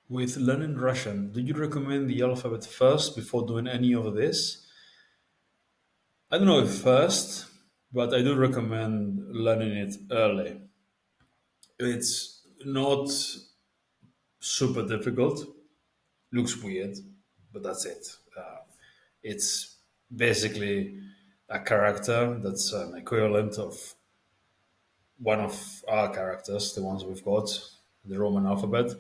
With learning Russian, do you recommend the alphabet first before doing any of this? I don't know if first, but I do recommend learning it early. It's not super difficult. Looks weird, but that's it. It's basically a character that's an equivalent of one of our characters, the ones we've got, the Roman alphabet.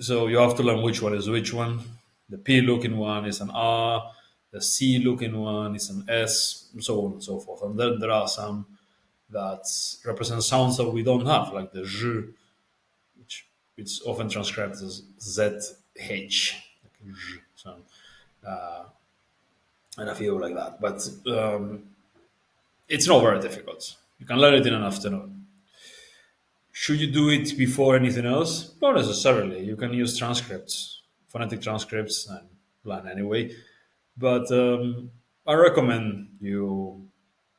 So you have to learn which one is which one. The P looking one is an R, the C looking one is an S, and so on and so forth. And then there are some that represent sounds that we don't have, like the J, which it's often transcribed as ZH, like J sound, and a few like that. But it's not very difficult. You can learn it in an afternoon. Should you do it before anything else? Not necessarily. You can use transcripts, phonetic transcripts, and learn anyway. But I recommend you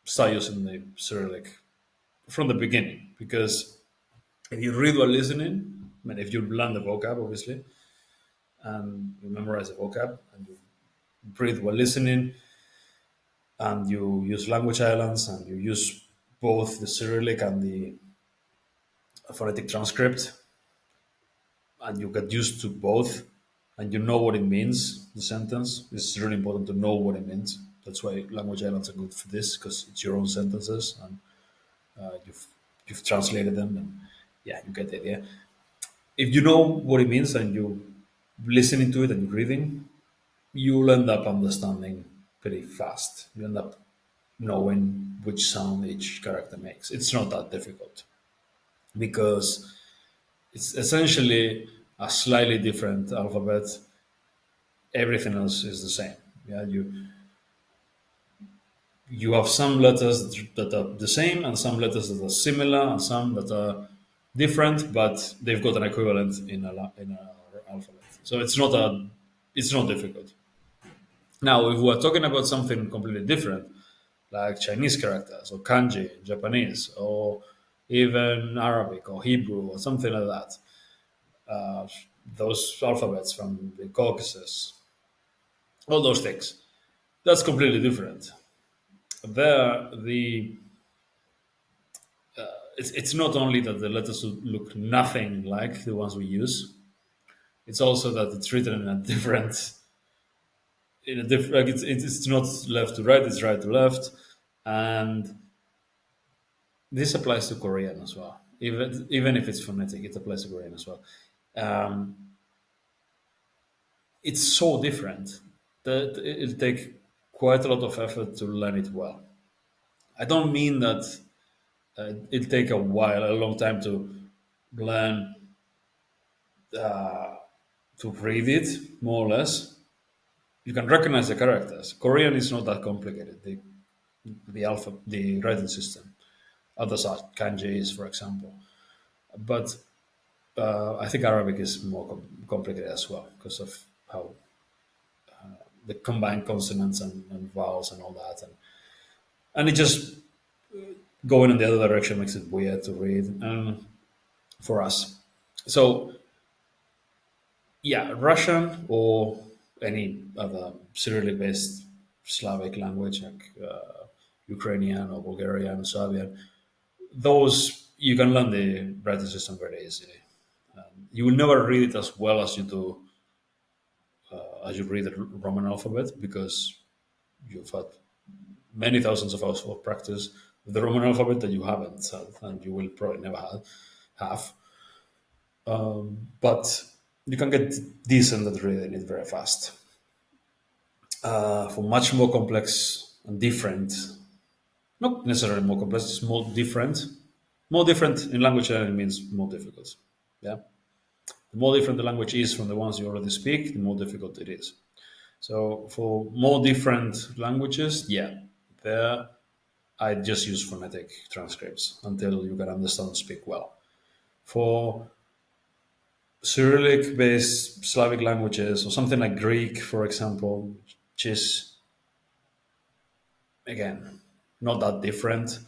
start using the Cyrillic from the beginning because if you read while listening, I mean, if you learn the vocab, obviously, and you memorize the vocab, and you breathe while listening, and you use language islands, and you use both the Cyrillic and the phonetic transcript, and you get used to both and you know what it means, the sentence, it's really important to know what it means. That's why language islands are good for this because it's your own sentences and you've translated them and yeah, you get the idea. If you know what it means and you listening to it and you're reading, you'll end up understanding pretty fast. You end up knowing which sound each character makes. It's not that difficult because it's essentially a slightly different alphabet. Everything else is the same. Yeah, you have some letters that are the same and some letters that are similar and some that are different, but they've got an equivalent in a alphabet. So it's not difficult. Now, if we're talking about something completely different, like Chinese characters or kanji, Japanese, or even Arabic or Hebrew or something like that, uh, those alphabets from the Caucasus, all those things. That's completely different. There, it's not only that the letters look nothing like the ones we use. It's also that it's written in a different. Like it's not left to right; it's right to left, and this applies to Korean as well. Even if it's phonetic, it applies to Korean as well. Um, it's so different that it'll take quite a lot of effort to learn it well. I don't mean that it'll take a while, a long time to learn to read it, more or less. You can recognize the characters. Korean is not that complicated. The writing system. Others are kanjis, for example. But I think Arabic is more complicated as well because of how the combined consonants and vowels and all that, and it just going in the other direction makes it weird to read for us. So yeah, Russian or any other Cyrillic-based Slavic language like Ukrainian or Bulgarian, Serbian, those you can learn the writing system very easily. You will never read it as well as you do as you read the Roman alphabet because you've had many thousands of hours of practice with the Roman alphabet that you haven't had, and you will probably never have. But you can get decent at reading it very fast. For much more complex and different, not necessarily more complex, it's more different. More different in language learning means more difficult. Yeah. The more different the language is from the ones you already speak, the more difficult it is. So for more different languages, yeah, there I just use phonetic transcripts until you can understand and speak well. For Cyrillic based Slavic languages or something like Greek, for example, which is again not that different.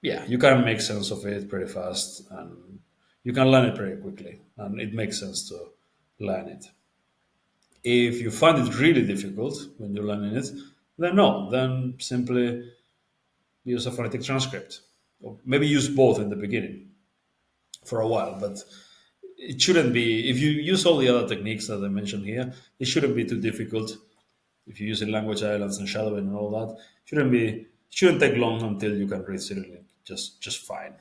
Yeah, you can make sense of it pretty fast and you can learn it pretty quickly and it makes sense too. learn it. If you find it really difficult when you're learning it, then no, then simply use a phonetic transcript. Or maybe use both in the beginning for a while, but it shouldn't be, if you use all the other techniques that I mentioned here, it shouldn't be too difficult. If you're using language islands and shadowing and all that, shouldn't take long until you can read Cyrillic just fine.